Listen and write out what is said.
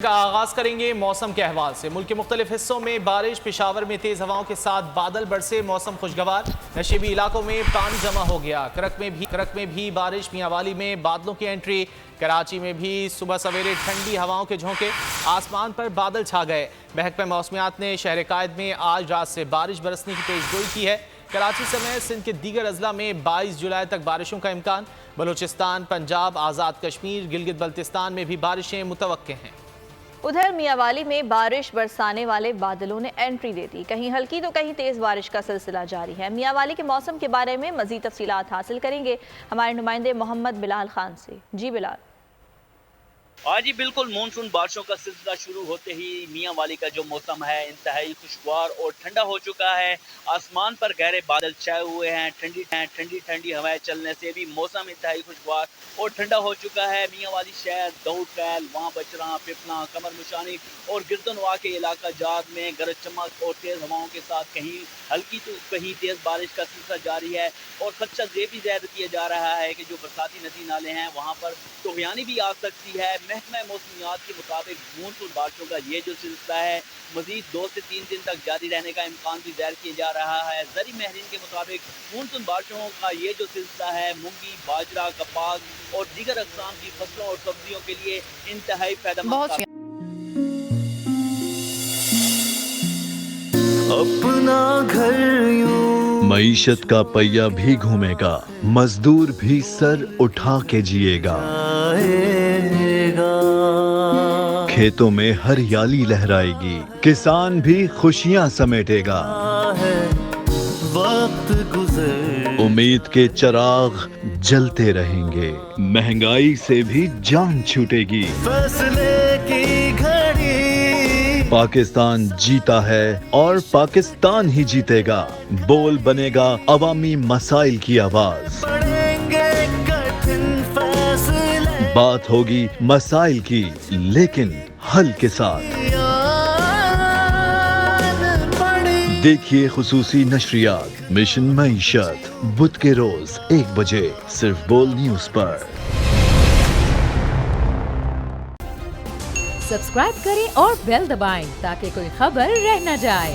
کا آغاز کریں گے موسم کے احوال سے۔ ملک کے مختلف حصوں میں بارش، پشاور میں تیز ہواؤں کے ساتھ بادل برسے، موسم خوشگوار۔ نشیبی علاقوں میں پانی جمع ہو گیا۔ کرک میں بھی بارش، میاں والی میں بادلوں کی انٹری۔ کراچی میں بھی صبح سویرے ٹھنڈی ہواؤں کے جھونکے، آسمان پر بادل چھا گئے۔ محکمہ موسمیات نے شہر قائد میں آج رات سے بارش برسنے کی پیشگوئی کی ہے۔ کراچی سمیت سندھ کے دیگر اضلاع میں 22 جولائی تک بارشوں کا امکان۔ بلوچستان، پنجاب، آزاد کشمیر، گلگت بلتستان میں بھی بارشیں متوقع ہیں۔ ادھر میاں والی میں بارش برسانے والے بادلوں نے انٹری دے دی۔ کہیں ہلکی تو کہیں تیز بارش کا سلسلہ جاری ہے۔ میاں والی کے موسم کے بارے میں مزید تفصیلات حاصل کریں گے ہمارے نمائندے محمد بلال خان سے۔ جی بلال۔ آج ہی بالکل مونسون بارشوں کا سلسلہ شروع ہوتے ہی میاں والی کا جو موسم ہے انتہائی خوشگوار اور ٹھنڈا ہو چکا ہے۔ آسمان پر گہرے بادل چھائے ہوئے ہیں، ٹھنڈی ہوائیں چلنے سے بھی موسم انتہائی خوشگوار اور ٹھنڈا ہو چکا ہے۔ میاں والی شہر، داؤد خیل، وہاں بچراں، پپنا، قمر مشانی اور گردنوا کے علاقہ جات میں گرج چمک اور تیز ہواؤں کے ساتھ کہیں ہلکی تو کہیں تیز بارش کا سلسلہ جاری ہے، اور خدشہ یہ بھی ظاہر کیا جا رہا ہے کہ جو برساتی ندی نالے ہیں وہاں پر طغیانی بھی آ سکتی ہے۔ محکمہ موسمیات کے مطابق مونسون بارشوں کا یہ جو سلسلہ ہے مزید 2 سے 3 دن تک جاری رہنے کا امکان بھی ظاہر کیا جا رہا ہے۔ زرعی ماہرین کے مطابق مونسون بارشوں کا یہ جو سلسلہ ہے مونگی، باجرہ، کپاس اور دیگر اقسام کی فصلوں اور سبزیوں کے لیے انتہائی فائدہ مند اپنا گھر یوں معیشت کا پہیہ بھی گھومے گا، مزدور بھی سر اٹھا کے جیے گا، کھیتوں میں ہریالی لہرائے گی، کسان بھی خوشیاں سمیٹے گا، وقت گزر امید کے چراغ جلتے رہیں گے، مہنگائی سے بھی جان چھوٹے گی، فیصلے کی گھڑی پاکستان جیتا ہے اور پاکستان ہی جیتے گا، بول بنے گا عوامی مسائل کی آواز، بات ہوگی مسائل کی لیکن حل کے ساتھ۔ دیکھیے خصوصی نشریات مشن معیشت بدھ کے روز 1 بجے صرف بول نیوز پر۔ سبسکرائب کریں اور بیل دبائیں تاکہ کوئی خبر رہ نہ جائے۔